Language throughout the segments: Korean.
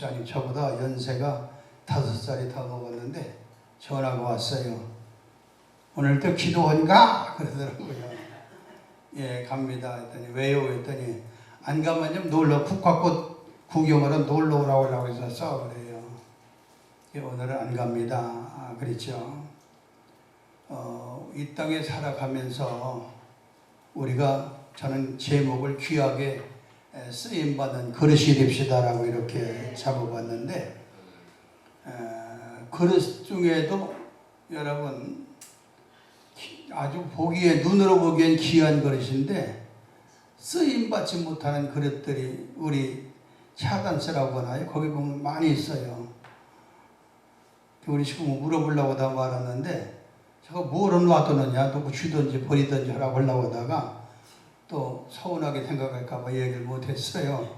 목사님 저보다 연세가 5살이 더 먹었는데 전화가 왔어요. 오늘도 기도원가? 그러더라고요. 예, 갑니다. 했더니 왜요? 했더니 안 가면 좀 놀러 국화꽃 구경하러 놀러 오라고 해서 그래요. 예, 오늘은 안 갑니다. 그렇죠. 이 땅에 살아가면서 우리가 저는 제목을 귀하게 쓰임받는 그릇이 됩시다라고 이렇게 잡아봤는데 그릇 중에도 여러분 아주 눈으로 보기엔 귀한 그릇인데 쓰임받지 못하는 그릇들이 우리 차단스라고 하나요? 거기 보면 많이 있어요. 우리 식구 물어보려고 다 말았는데 제가 뭐를 놔두느냐 누구 주든지 버리든지 하라고 하려고 하다가 또 서운하게 생각할까봐 얘기를 못했어요.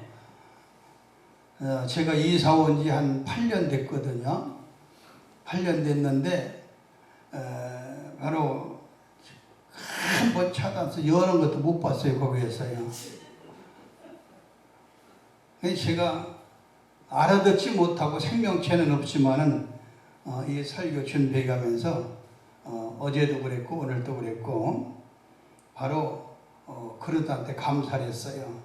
제가 이사 온 지 한 8년 됐거든요. 8년 됐는데 바로 한 번 차단서 여러 것도 못 봤어요. 거기에서요. 제가 알아듣지 못하고 생명체는 없지만은 이 설교 준비해가면서 어제도 그랬고 오늘도 그랬고 바로 그릇한테 감사를 했어요.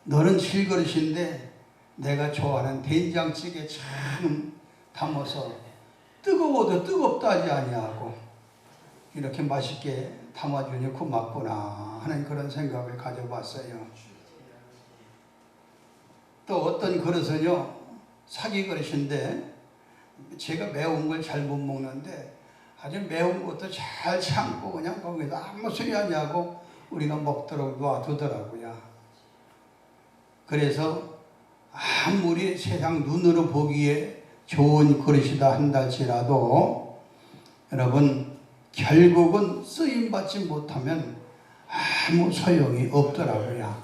너는 실그릇인데 내가 좋아하는 된장찌개 참 담아서 뜨거워도 뜨겁다 하지 아니하고 이렇게 맛있게 담아주니 고맙구나 하는 그런 생각을 가져봤어요. 또 어떤 그릇은요 사기 그릇인데 제가 매운 걸 잘 못 먹는데 아주 매운 것도 잘 참고 그냥 거기서 아무 소리 하냐고 우리가 먹도록 놔두더라고요. 그래서 아무리 세상 눈으로 보기에 좋은 그릇이다 한달지라도 여러분 결국은 쓰임받지 못하면 아무 소용이 없더라고요.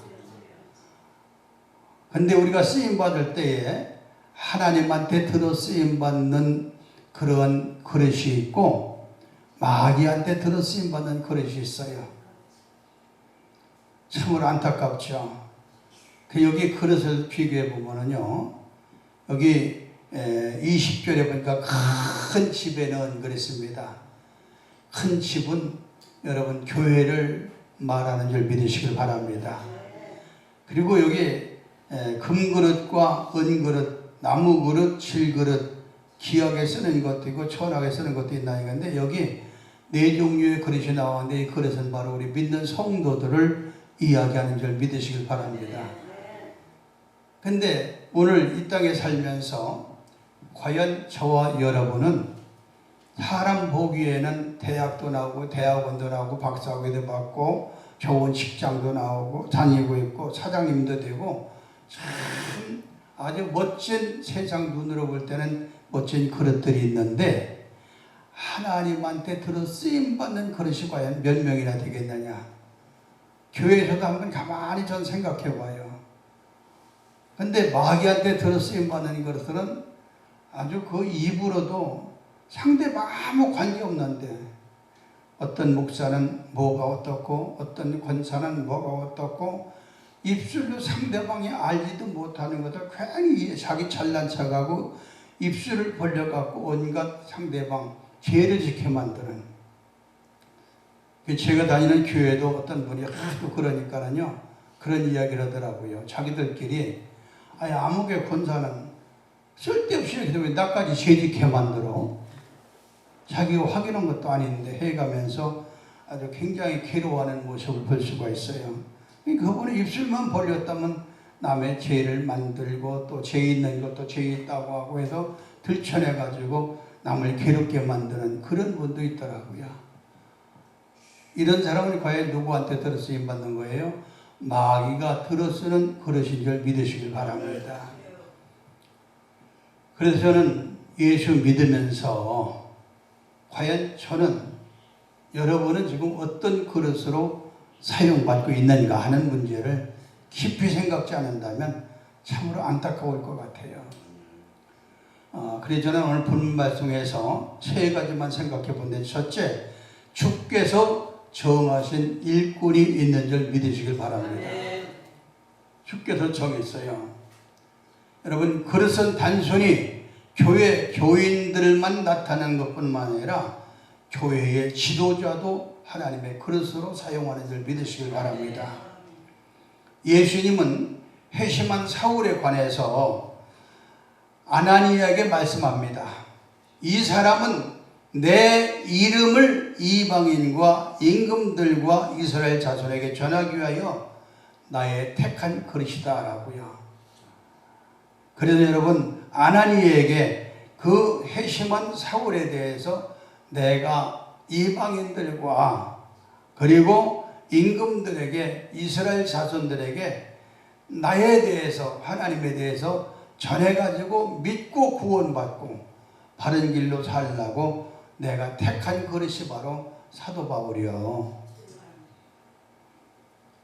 근데 우리가 쓰임받을 때에 하나님한테 들어 쓰임받는 그런 그릇이 있고 마귀한테 들어 쓰임받는 그릇이 있어요. 참으로 안타깝죠. 여기 그릇을 비교해 보면은요, 여기 20절에 보니까 큰 집에 넣은 그릇입니다. 큰 집은 여러분 교회를 말하는 줄 믿으시길 바랍니다. 그리고 여기 금그릇과 은그릇, 나무그릇, 질그릇, 기하게 쓰는 것도 있고 천하게 쓰는 것도 있나 이건데 여기 4종류의 그릇이 나오는데 이 그릇은 바로 우리 믿는 성도들을 이야기하는 줄 믿으시길 바랍니다. 근데 오늘 이 땅에 살면서 과연 저와 여러분은 사람 보기에는 대학도 나오고 대학원도 나오고 박사학위도 받고 좋은 직장도 나오고 다니고 있고 사장님도 되고 참 아주 멋진 세상 눈으로 볼 때는 멋진 그릇들이 있는데 하나님한테 들어 쓰임받는 그릇이 과연 몇 명이나 되겠느냐. 교회에서도 한번 가만히 전 생각해 봐요. 근데 마귀한테 들어 쓰임받는 그릇들은 아주 그 입으로도 상대방 아무 관계없는데 어떤 목사는 뭐가 어떻고 어떤 권사는 뭐가 어떻고 입술로 상대방이 알지도 못하는 것을 괜히 자기 잘난 척하고 입술을 벌려갖고 온갖 상대방 죄를 지게 만드는. 제가 다니는 교회도 어떤 분이 하도 그러니까는요 그런 이야기를 하더라고요. 자기들끼리 아무개 권사는 쓸데없이 이렇게 왜 나까지 죄짓게 만들어? 자기가 확인한 것도 아닌데 해가면서 아주 굉장히 괴로워하는 모습을 볼 수가 있어요. 그분의 입술만 벌렸다면 남의 죄를 만들고 또 죄 있는 것도 죄 있다고 하고 해서 들춰내가지고 남을 괴롭게 만드는 그런 분도 있더라고요. 이런 사람은 과연 누구한테 들어 쓰임 받는 거예요? 마귀가 들어 쓰는 그릇인 줄 믿으시길 바랍니다. 그래서 저는 예수 믿으면서 과연 저는 여러분은 지금 어떤 그릇으로 사용받고 있는가 하는 문제를 깊이 생각지 않는다면 참으로 안타까울 것 같아요. 그래서 저는 오늘 본문 말씀에서 3가지만 생각해 본데 첫째, 주께서 정하신 일꾼이 있는 줄 믿으시길 바랍니다. 주께서 정했어요. 여러분, 그릇은 단순히 교회 교인들만 나타나는 것뿐만 아니라 교회의 지도자도 하나님의 그릇으로 사용하는 줄 믿으시길 바랍니다. 예수님은 회심한 사울에 관해서 아나니아에게 말씀합니다. 이 사람은 내 이름을 이방인과 임금들과 이스라엘 자손에게 전하기 위하여 나의 택한 그릇이다 라고요. 그래서 여러분, 아나니아에게 그 회심한 사울에 대해서 내가 이방인들과 그리고 임금들에게, 이스라엘 자손들에게 나에 대해서, 하나님에 대해서 전해가지고 믿고 구원받고 바른 길로 살라고 내가 택한 그릇이 바로 사도 바울이요.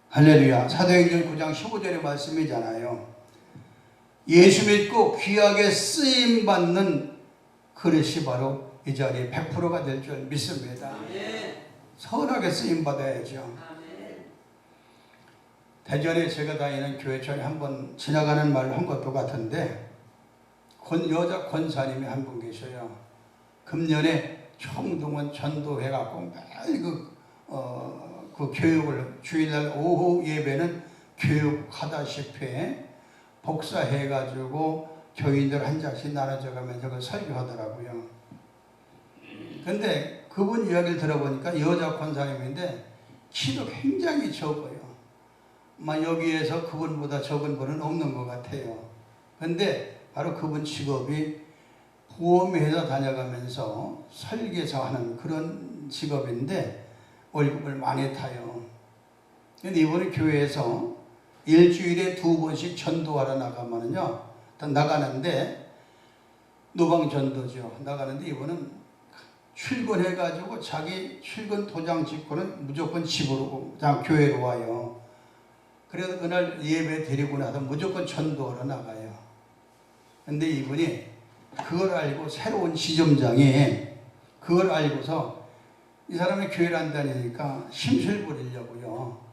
할렐루야. 사도행전 9장 15절의 말씀이잖아요. 예수 믿고 귀하게 쓰임받는 그릇이 바로 이 자리에 100%가 될 줄 믿습니다. 선하게 쓰임받아야죠. 대전에 제가 다니는 교회 전에 한번 지나가는 말로 한 것도 같은데, 여자 권사님이 한 분 계셔요. 금년에 청동원 전도해갖고 매일 그 교육을, 주일날 오후 예배는 교육하다시피 복사해가지고 교인들 한 장씩 나눠져 가면서 그걸 설교하더라고요. 근데 그분 이야기를 들어보니까 여자 권사님인데 키도 굉장히 적어요. 여기에서 그분보다 적은 분은 없는 것 같아요. 근데 바로 그분 직업이 보험회사 다녀가면서 설계사하는 그런 직업인데 월급을 많이 타요. 근데 이번에 교회에서 일주일에 2번씩 전도하러 나가는데 노방전도죠. 나가는데 이번은 출근해가지고 자기 출근 도장 찍고는 무조건 집으로, 교회로 와요. 그래서 그날 예배 드리고 나서 무조건 전도하러 나가요. 근데 이분이 그걸 알고, 새로운 지점장이 그걸 알고서 이 사람이 교회를 안 다니니까 심술 부리려고요.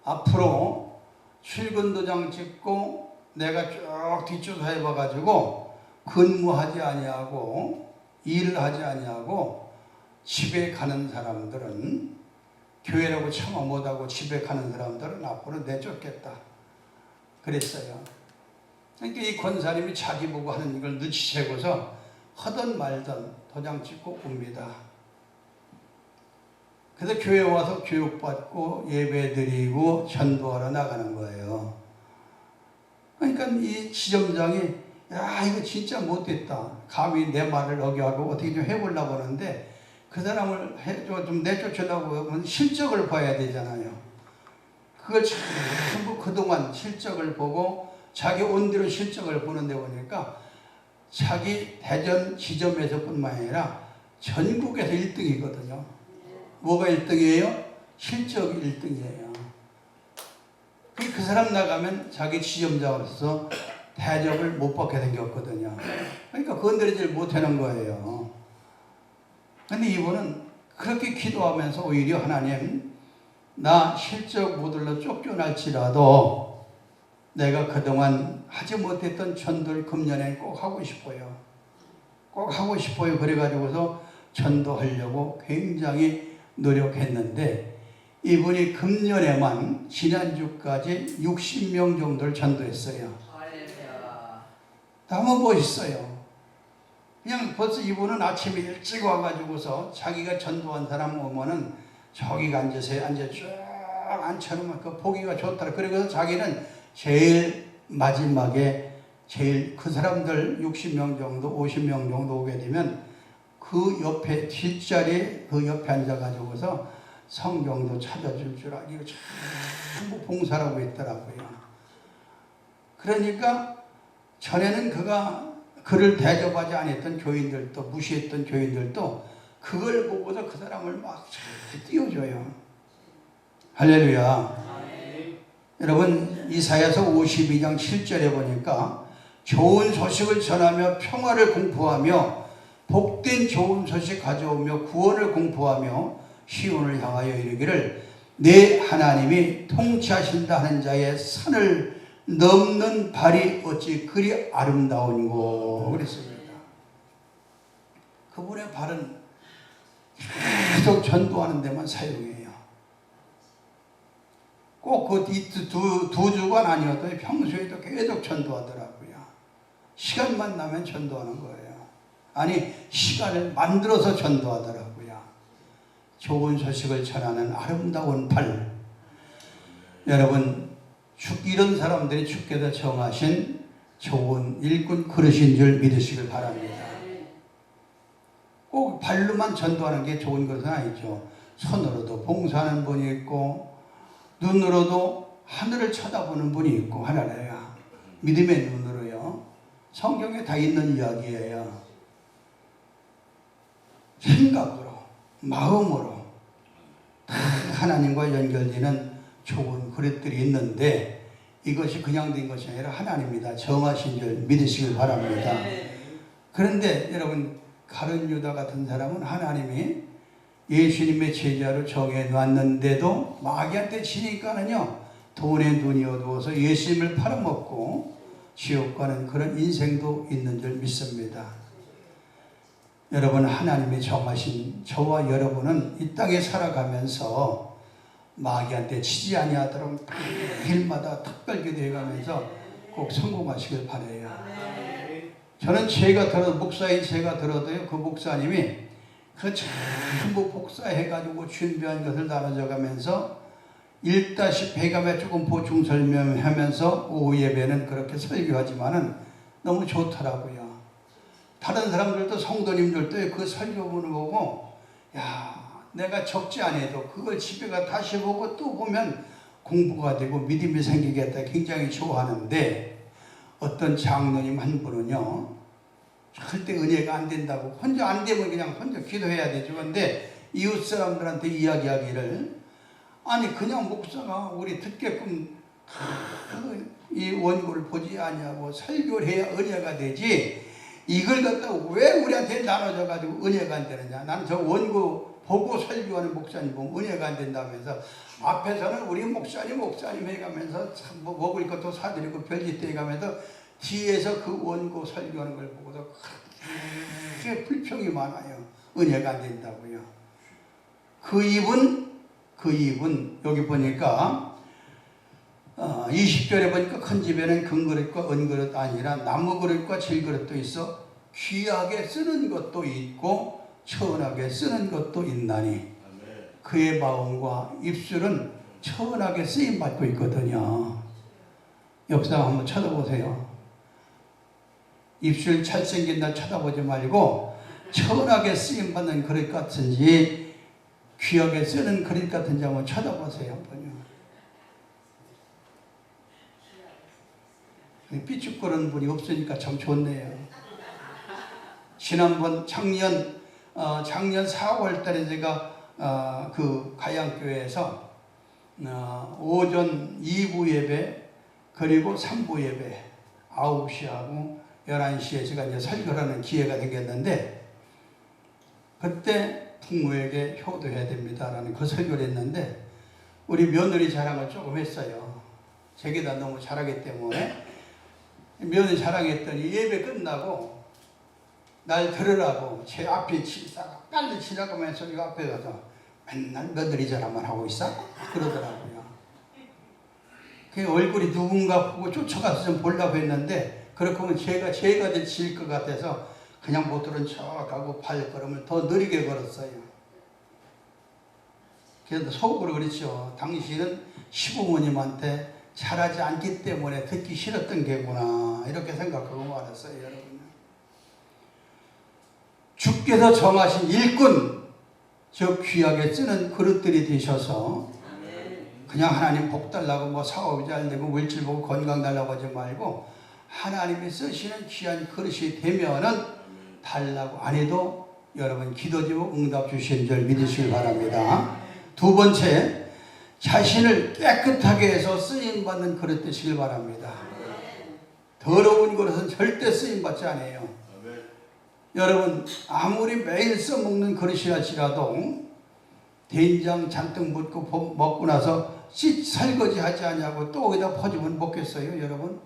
앞으로 출근 도장 찍고 내가 쭉 뒷조사 해봐가지고 근무하지 아니하고 일을 하지 아니하고 집에 가는 사람들은, 교회라고 참아 못하고 집에 가는 사람들은 앞으로 내쫓겠다 그랬어요. 그러니까 이 권사님이 자기 보고 하는 걸 눈치채고서 하던 말던 도장 찍고 옵니다. 그래서 교회 와서 교육받고 예배드리고 전도하러 나가는 거예요. 그러니까 이 지점장이, 야, 이거 진짜 못됐다, 감히 내 말을 어겨하고 어떻게 좀 해보려고 하는데, 그 사람을 좀 내쫓으려고 하면 실적을 봐야 되잖아요. 그걸 전부 그동안 실적을 보고 자기 온대로 실적을 보는데 보니까 자기 대전 지점에서 뿐만 아니라 전국에서 1등이거든요. 뭐가 1등이에요? 실적 1등이에요. 그 사람 나가면 자기 지점장으로서 대접을 못 받게 생겼거든요. 그러니까 건드리질 못하는 거예요. 근데 이분은 그렇게 기도하면서 오히려 하나님, 나 실적 모델로 쫓겨날지라도 내가 그동안 하지 못했던 전도를 금년에 꼭 하고 싶어요. 꼭 하고 싶어요. 그래가지고서 전도하려고 굉장히 노력했는데, 이분이 금년에만 지난주까지 60명 정도를 전도했어요. 한번 보셨어요. 그냥 벌써 이분은 아침에 일찍 와가지고서 자기가 전도한 사람 오면은 저기가 앉아서 쭉 앉혀놓으면 그 보기가 좋더라. 그래서 자기는 제일 마지막에 제일 그 사람들 60명 정도, 50명 정도 오게 되면 그 옆에 뒷자리에 그 옆에 앉아가지고서 성경도 찾아줄 줄 알고 전부 봉사라고 했더라고요. 그러니까 전에는 그를 대접하지 않았던 교인들도, 무시했던 교인들도 그걸 보고서 그 사람을 막 띄워줘요. 할렐루야. 여러분, 이사야서 52장 7절에 보니까 좋은 소식을 전하며 평화를 공포하며 복된 좋은 소식 가져오며 구원을 공포하며 시온을 향하여 이르기를 내 하나님이 통치하신다 하는 자의 산을 넘는 발이 어찌 그리 아름다운고 그랬습니다. 그분의 발은 계속 전도하는 데만 사용해요. 꼭 그 두 주간 아니어도 평소에도 계속 전도하더라고요. 시간만 나면 전도하는 거예요. 아니, 시간을 만들어서 전도하더라고요. 좋은 소식을 전하는 아름다운 발. 여러분, 이런 사람들이 주께서 정하신 좋은 일꾼 그릇인 줄 믿으시길 바랍니다. 꼭 발로만 전도하는 게 좋은 것은 아니죠. 손으로도 봉사하는 분이 있고 눈으로도 하늘을 쳐다보는 분이 있고 하나래요. 믿음의 눈으로요. 성경에 다 있는 이야기예요. 생각으로, 마음으로 다 하나님과 연결되는 좋은 그릇들이 있는데 이것이 그냥 된 것이 아니라 하나님이다 정하신 줄 믿으시길 바랍니다. 그런데 여러분, 가룟 유다 같은 사람은 하나님이 예수님의 제자로 정해놨는데도 마귀한테 지니까는요, 돈에 눈이 어두워서 예수님을 팔아먹고 지옥 가는 그런 인생도 있는 줄 믿습니다. 여러분, 하나님이 정하신 저와 여러분은 이 땅에 살아가면서 마귀한테 치지 아니하도록 길마다 탁발게 되어가면서 꼭 성공하시길 바라요. 저는 제가 들어도, 목사인 제가 들어도요, 그 목사님이 그 전부 복사해가지고 준비한 것을 나눠져 가면서 1-100암에 조금 보충 설명하면서 오후 예배는 그렇게 설교하지만은 너무 좋더라고요. 다른 사람들도 성도님들도 그 설교문을 보고, 야, 내가 적지 않아도 그걸 집에 가 다시 보고 또 보면 공부가 되고 믿음이 생기겠다 굉장히 좋아하는데, 어떤 장로님 한 분은요, 절대 은혜가 안 된다고, 혼자 안 되면 그냥 혼자 기도해야 되죠. 근데 이웃 사람들한테 이야기하기를, 아니 그냥 목사가 우리 듣게끔 이 원고를 보지 아니하고 설교를 해야 은혜가 되지, 이걸 갖다가 왜 우리한테 나눠져 가지고 은혜가 안 되느냐. 나는 저 원고 보고 설교하는 목사님 보면 은혜가 안 된다면서, 앞에서는 우리 목사님 해가면서 뭐 먹을 것도 사드리고 별짓 해가면서 뒤에서 그 원고 설교하는 걸 보고도 그렇게 불평이 많아요. 은혜가 안 된다고요. 그 입은 여기 보니까 20절에 보니까 큰 집에는 금그릇과 은그릇 아니라 나무그릇과 질그릇도 있어 귀하게 쓰는 것도 있고 천하게 쓰는 것도 있나니, 그의 마음과 입술은 천하게 쓰임받고 있거든요. 옆사람 한번 쳐다보세요. 입술 잘생긴 날 쳐다보지 말고 천하게 쓰임받는 그릇 같은지 귀하게 쓰는 그릇 같은지 한번 쳐다보세요. 한번요. 삐죽거리는 분이 없으니까 참 좋네요. 지난번 작년 4월 달에 제가 그 가양교회에서 오전 2부 예배 그리고 3부 예배 9시하고 11시에 제가 이제 설교를 하는 기회가 생겼는데, 그때 부모에게 효도해야 됩니다라는 그 설교를 했는데, 우리 며느리 자랑을 조금 했어요. 제게다 너무 잘하기 때문에 며느리 자랑했더니 예배 끝나고 날 들으라고 제 앞에 빨리 지나가면서 이 앞에 가서 맨날 며느리 자랑만 하고 있어? 그러더라고요. 그 얼굴이 누군가 보고 쫓아가서 좀 보려고 했는데, 그렇게 하면 제가 질 것 같아서 그냥 못 들은 척하고 발걸음을 더 느리게 걸었어요. 그래서 속으로 그랬죠. 당신은 시부모님한테 잘하지 않기 때문에 듣기 싫었던 게구나, 이렇게 생각하고 말았어요. 여러분, 주께서 정하신 일꾼, 저 귀하게 쓰는 그릇들이 되셔서 그냥 하나님 복 달라고 뭐 사업이 잘 되고 물질 보고 건강 달라고 하지 말고, 하나님이 쓰시는 귀한 그릇이 되면은 달라고 안 해도 여러분 기도 제목 응답 주시는 줄 믿으시길 바랍니다. 두 번째, 자신을 깨끗하게 해서 쓰임받는 그릇 되시길 바랍니다. 더러운 그릇은 절대 쓰임받지 않아요. 여러분, 아무리 매일 써먹는 그릇이랄지라도 된장 잔뜩 묻고 먹고 나서 설거지 하지 않냐고 또 거기다 퍼주면 먹겠어요, 여러분?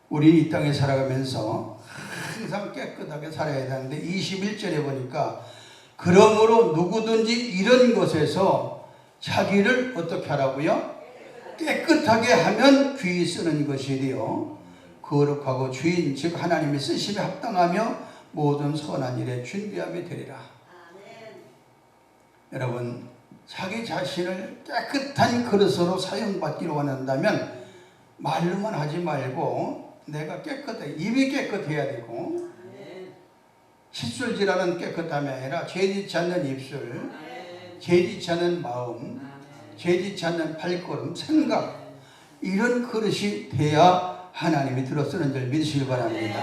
우리 이 땅에 살아가면서 항상 깨끗하게 살아야 되는데 21절에 보니까 그러므로 누구든지 이런 것에서 자기를 어떻게 하라고요? 깨끗하게 하면 귀히 쓰는 것이리요 거룩하고 주인 즉 하나님의 쓰심에 합당하며 모든 선한 일에 준비함이 되리라. 여러분, 자기 자신을 깨끗한 그릇으로 사용받기로 원한다면 말로만 하지 말고 내가 깨끗해, 입이 깨끗해야 되고 칫솔질하는 깨끗함이 아니라 죄짓지 않는 입술, 죄짓지 않는 마음, 죄짓지 않는 발걸음, 생각, 이런 그릇이 돼야 하나님이 들어쓰는 줄 믿으시기 바랍니다.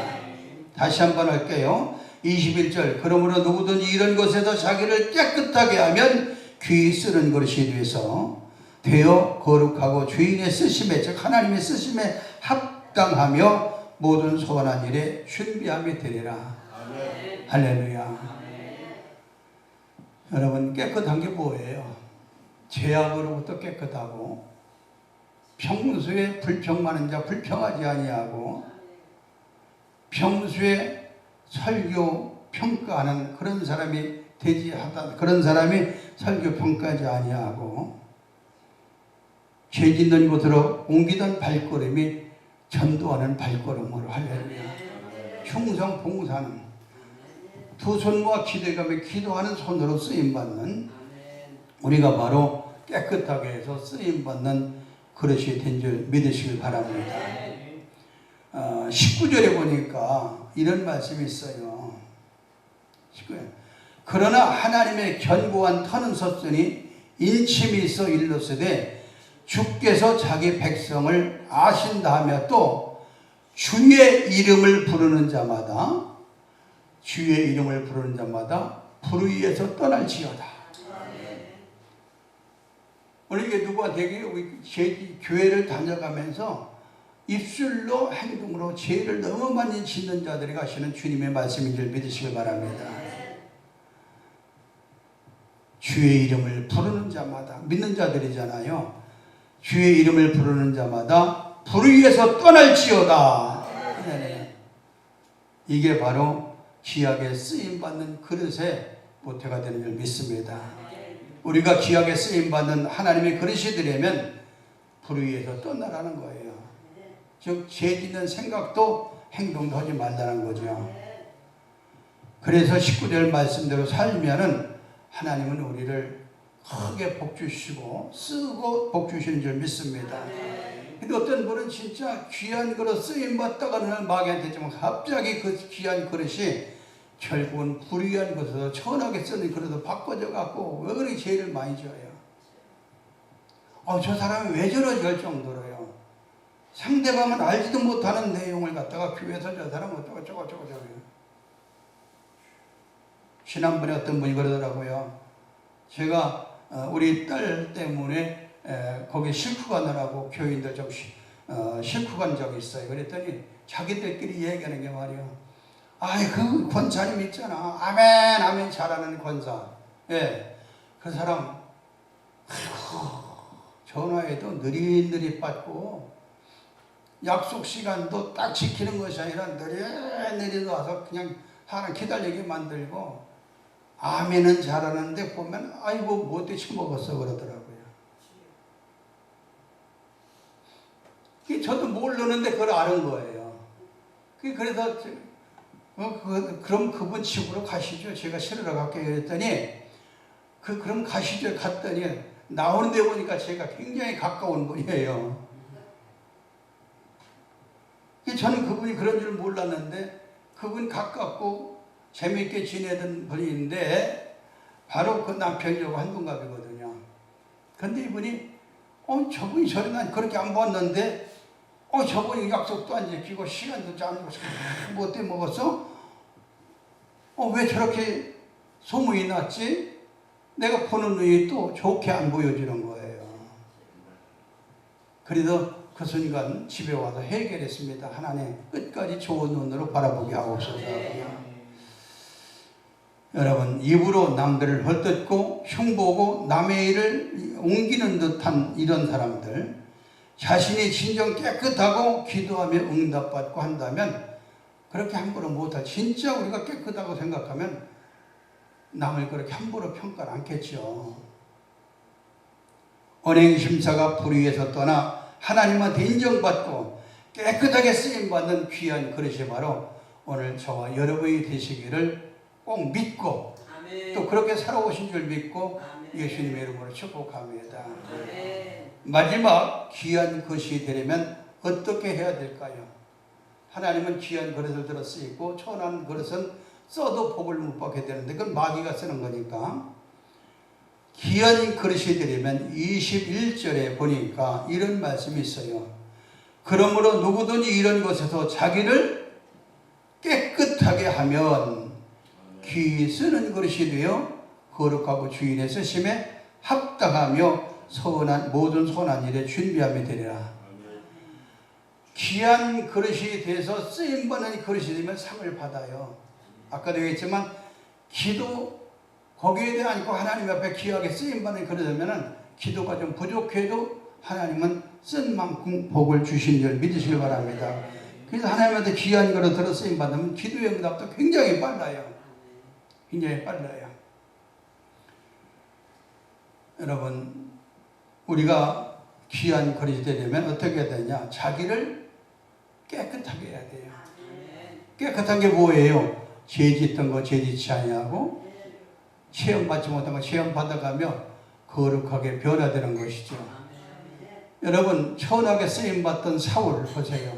다시 한번 할게요. 21절 그러므로 누구든지 이런 것에서 자기를 깨끗하게 하면 귀히 쓰는 그릇이 되어 거룩하고 주인의 쓰심에 즉 하나님의 쓰심에 합당하며 모든 소원한 일에 준비함이 되리라. 아멘. 할렐루야. 아멘. 여러분, 깨끗한 게 뭐예요? 죄악으로부터 깨끗하고 평소에 불평 많은 자 불평하지 아니하고 평소에 설교 평가하는 그런 사람이 되지 하다 그런 사람이 설교 평가하지 아니하고 죄 짓는 곳으로 옮기던 발걸음이 전도하는 발걸음으로 할렐루야. 충성 봉사는 두 손과 기대감에 기도하는 손으로 쓰임받는 우리가 바로 깨끗하게 해서 쓰임받는 그릇이 된 줄 믿으시길 바랍니다. 19절에 보니까 이런 말씀이 있어요. 19절. 그러나 하나님의 견고한 터는 섰으니 인침이 있어 일렀으되 주께서 자기 백성을 아신다 하며 또 주의 이름을 부르는 자마다 불의에서 떠날지어다. 오늘 이게 누구한테 교회를 다녀가면서 입술로 행동으로 죄를 너무 많이 짓는 자들이 가시는 주님의 말씀인 줄 믿으시길 바랍니다. 주의 이름을 부르는 자마다, 믿는 자들이잖아요. 주의 이름을 부르는 자마다 불의에서 떠날지어다. 이게 바로 귀하게 쓰임받는 그릇의 모태가 되는 줄 믿습니다. 우리가 귀하게 쓰임받는 하나님의 그릇이 되려면 불의에서 떠나라는 거예요. 즉 죄 짓는 생각도 행동도 하지 말라는 거죠. 그래서 19절 말씀대로 살면은 하나님은 우리를 크게 복 주시고 쓰고 복 주시는 줄 믿습니다. 근데 어떤 분은 진짜 귀한 그릇 쓰임받다가는 마귀한테 좀 갑자기 그 귀한 그릇이 결국은 불의한 것으로 천하게 쓰는 그릇으로 바꿔져 갖고 왜 그렇게 죄를 많이 져요? 저 사람이 왜 저러지 할 정도로요. 상대방은 알지도 못하는 내용을 갖다가 교회에서 저 사람 어쩌고 저쩌고 지난번에 어떤 분이 그러더라고요. 제가 우리 딸 때문에 거기 실크 가느라고 교인들 좀 실크 간 적이 있어요. 그랬더니 자기들끼리 얘기하는 게 말이에요. 그 권사님 있잖아. 아멘 아멘 잘하는 권사. 예, 그 사람 전화해도 느릿느릿 받고 약속 시간도 딱 지키는 것이 아니라 느릿느릿 와서 그냥 사람 기다리게 만들고 아멘은 잘하는데 보면 아이고 못되지 먹었어 그러더라고요. 저도 모르는데 그걸 아는 거예요. 그래서 그럼 그분 집으로 가시죠. 제가 실으러 갈게요. 그랬더니 그럼 가시죠. 갔더니 나오는 데 보니까 제가 굉장히 가까운 분이에요. 저는 그분이 그런 줄 몰랐는데 그분 가깝고 재밌게 지내던 분인데 바로 그 남편이고 한동갑이거든요. 근데 이분이 저분이 저를 난 그렇게 안 봤는데 저분이 약속도 안 지키고 시간도 짜고 뭐 때 먹었어? 왜 저렇게 소문이 났지? 내가 보는 눈이 또 좋게 안 보여주는 거예요. 그래서 그 순간 집에 와서 해결했습니다. 하나님 끝까지 좋은 눈으로 바라보게 하옵소서. 여러분, 입으로 남들을 헐뜯고 흉보고 남의 일을 옮기는 듯한 이런 사람들, 자신이 진정 깨끗하고 기도하며 응답받고 한다면 그렇게 함부로 못할, 진짜 우리가 깨끗하고 생각하면 남을 그렇게 함부로 평가를 않겠죠. 언행심사가 불의에서 떠나 하나님한테 인정받고 깨끗하게 쓰임받는 귀한 그릇이 바로 오늘 저와 여러분이 되시기를 꼭 믿고 아멘. 또 그렇게 살아오신 줄 믿고 아멘. 예수님의 이름으로 축복합니다. 아멘. 마지막 귀한 것이 되려면 어떻게 해야 될까요? 하나님은 귀한 그릇을 들어 쓰이고 천한 그릇은 써도 복을 못 받게 되는데 그건 마귀가 쓰는 거니까 귀한 그릇이 되려면 21절에 보니까 이런 말씀이 있어요. 그러므로 누구든지 이런 것에서 자기를 깨끗하게 하면 귀 쓰는 그릇이 되어 거룩하고 주인의 쓰심에 합당하며 모든 선한 일에 준비하며 되리라. 귀한 그릇이 돼서 쓰임받는 그릇이 되면 상을 받아요. 아까도 얘기했지만 기도 거기에 대해 않고 하나님 앞에 귀하게 쓰임받는 그릇이 되면 기도가 좀 부족해도 하나님은 쓴 만큼 복을 주신 줄 믿으시길 바랍니다. 그래서 하나님한테 귀한 그릇 들어 쓰임받으면 기도의 응답도 굉장히 빨라요. 굉장히 빨라요. 여러분, 우리가 귀한 그릇이 되려면 어떻게 해야 되냐? 자기를 깨끗하게 해야 돼요. 깨끗한 게 뭐예요? 죄 짓던 거 죄 짓지 아니하고 체험 받지 못한 거 체험 받아가며 거룩하게 변화되는 것이죠. 여러분, 천하게 쓰임받던 사울을 보세요.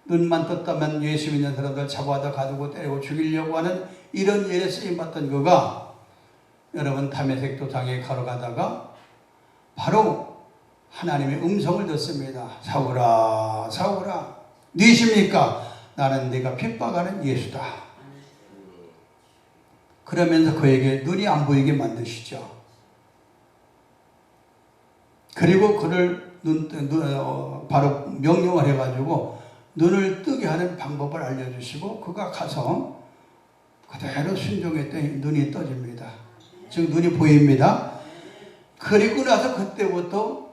눈만 떴다면 예수 믿는 사람들 잡아다 가두고 때리고 죽이려고 하는 이런 일에 쓰임받던 그가 여러분 다메섹 도상에 걸어가다가 바로 하나님의 음성을 듣습니다. 사울아 사울아 누구십니까? 나는 네가 핍박하는 예수다. 그러면서 그에게 눈이 안 보이게 만드시죠. 그리고 그를 바로 명령을 해가지고 눈을 뜨게 하는 방법을 알려주시고 그가 가서 그대로 순종했더니 눈이 떠집니다. 즉 눈이 보입니다. 그리고 나서 그때부터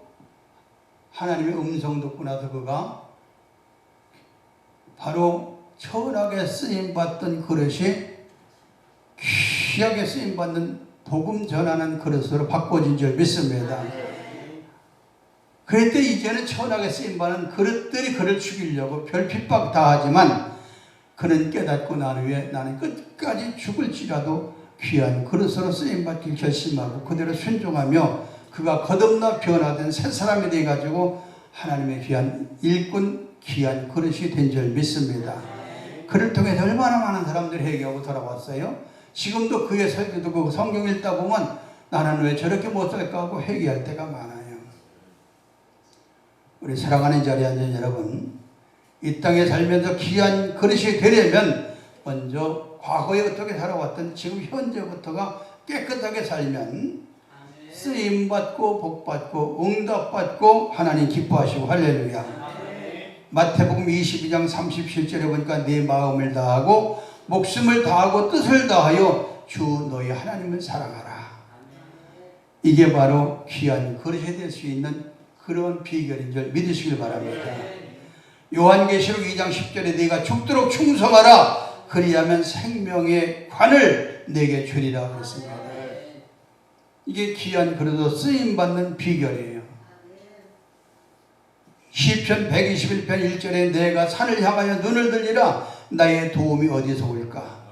하나님의 음성 듣고 나서 그가 바로 천하게 쓰임받던 그릇이 귀하게 쓰임받는 복음 전하는 그릇으로 바꿔진 줄 믿습니다. 그럴 때 이제는 천하게 쓰임받는 그릇들이 그를 죽이려고 별 핍박 다 하지만 그는 깨닫고 난 후에 나는 끝까지 죽을지라도 귀한 그릇으로 쓰임받길 결심하고 그대로 순종하며 그가 거듭나 변화된 새 사람이 되어가지고 하나님의 귀한 일꾼 귀한 그릇이 된 줄 믿습니다. 그를 통해서 얼마나 많은 사람들이 회개하고 돌아왔어요. 지금도 그의 설교 듣고 성경 읽다 보면 나는 왜 저렇게 못살까 하고 회개할 때가 많아요. 우리 사랑하는 자리에 앉은 여러분, 이 땅에 살면서 귀한 그릇이 되려면 먼저 과거에 어떻게 살아왔던 지금 현재부터가 깨끗하게 살면 쓰임받고 복받고 응답받고 하나님 기뻐하시고 할렐루야. 마태복음 22장 37절에 보니까 내 마음을 다하고 목숨을 다하고 뜻을 다하여 주 너희 하나님을 사랑하라. 이게 바로 귀한 그릇이 될 수 있는 그런 비결인 줄 믿으시길 바랍니다. 요한계시록 2장 10절에 네가 죽도록 충성하라. 그리하면 생명의 관을 내게 주리라 그랬습니다. 이게 귀한 그릇으로 쓰임받는 비결이에요. 시편 121편 1절에 내가 산을 향하여 눈을 들리라. 나의 도움이 어디서 올까?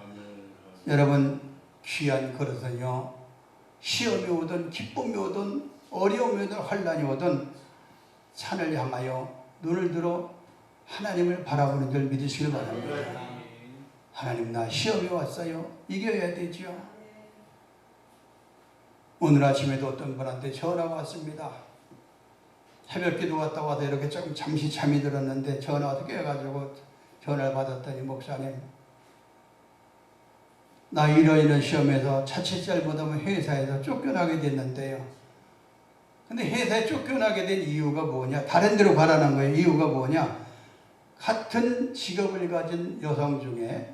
여러분, 귀한 그릇은요, 시험이 오든 기쁨이 오든 어려움이 오든 환난이 오든 산을 향하여 눈을 들어 하나님을 바라보는 줄 믿으시길 바랍니다. 하나님, 나 시험이 왔어요. 이겨야 되죠. 오늘 아침에도 어떤 분한테 전화가 왔습니다. 새벽 기도 갔다 와서 이렇게 조금 잠시 잠이 들었는데 전화 와서 깨가지고 전화를 받았더니 목사님, 나 이런 시험에서 자칫 잘못하면 회사에서 쫓겨나게 됐는데요. 근데 회사에 쫓겨나게 된 이유가 뭐냐? 다른 데로 가라는 거예요. 이유가 뭐냐? 같은 직업을 가진 여성 중에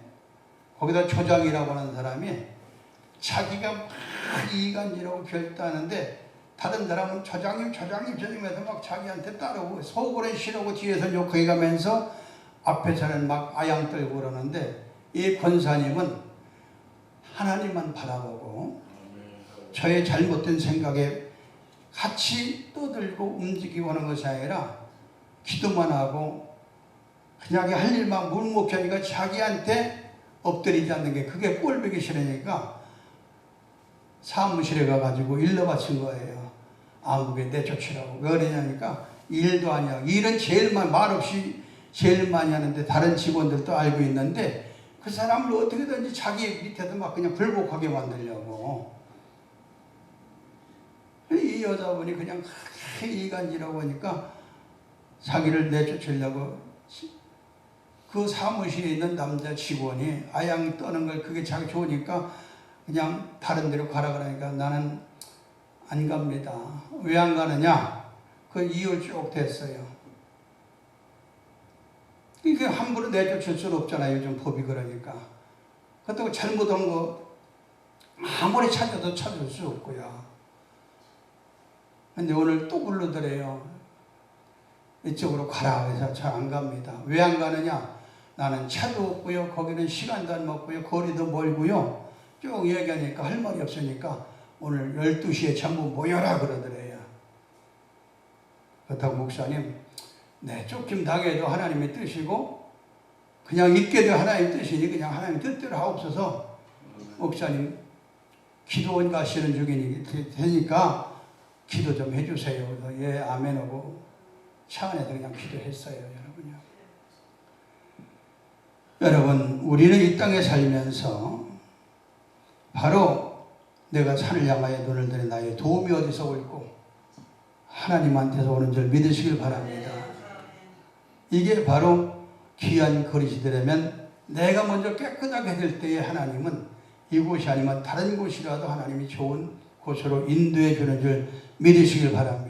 거기다 조장이라고 하는 사람이 자기가 막 이간질하고 결단하는데 다른 사람은 처장님 해서 막 자기한테 따르고 속으로는 싫어하고 뒤에서 욕해 가면서 앞에서는 막 아양 떨고 그러는데 이 권사님은 하나님만 바라보고 저의 잘못된 생각에 같이 떠들고 움직이고 하는 것이 아니라 기도만 하고 그냥 할 일만 묵묵하니까 자기한테 엎드리지 않는 게 그게 꼴보기 싫으니까 사무실에 가가지고 일러 바친 거예요. 아무게 내쫓으라고. 왜 그러냐니까 일도 아니야. 일은 제일 말 없이 제일 많이 하는데 다른 직원들도 알고 있는데 그 사람을 어떻게든지 자기 밑에서 막 그냥 굴복하게 만들려고. 이 여자분이 그냥 크게 이간질하고 하니까 자기를 내쫓으려고 그 사무실에 있는 남자 직원이 아양 떠는 걸 그게 자기 좋으니까 그냥 다른 데로 가라 그러니까 나는 안 갑니다. 왜 안 가느냐? 그 이유를 쭉 됐어요. 이게 함부로 내쫓을 수는 없잖아요. 요즘 법이 그러니까. 그렇다고 잘못한 거 아무리 찾아도 찾을 수 없고요. 근데 오늘 또 불러드려요. 이쪽으로 가라 해서 잘 안 갑니다. 왜 안 가느냐? 나는 차도 없고요. 거기는 시간도 안 맞고요. 거리도 멀고요. 쭉 얘기하니까 할 말이 없으니까 오늘 12시에 전부 모여라 그러더래요. 그렇다고 목사님, 네, 쫓김 당해도 하나님의 뜻이고 그냥 있게도 하나님의 뜻이니 그냥 하나님 뜻대로 하옵소서. 목사님 기도원 가시는 중이니까 기도 좀 해주세요. 그래서 예, 아멘 하고 차 안에서 그냥 기도했어요. 여러분요. 여러분, 우리는 이 땅에 살면서 바로 내가 산을 향하여 눈을 들여 나의 도움이 어디서 올고 하나님한테서 오는 줄 믿으시길 바랍니다. 이게 바로 귀한 그릇이되려면 내가 먼저 깨끗하게 될 때에 하나님은 이곳이 아니면 다른 곳이라도 하나님이 좋은 곳으로 인도해 주는 줄 믿으시길 바랍니다.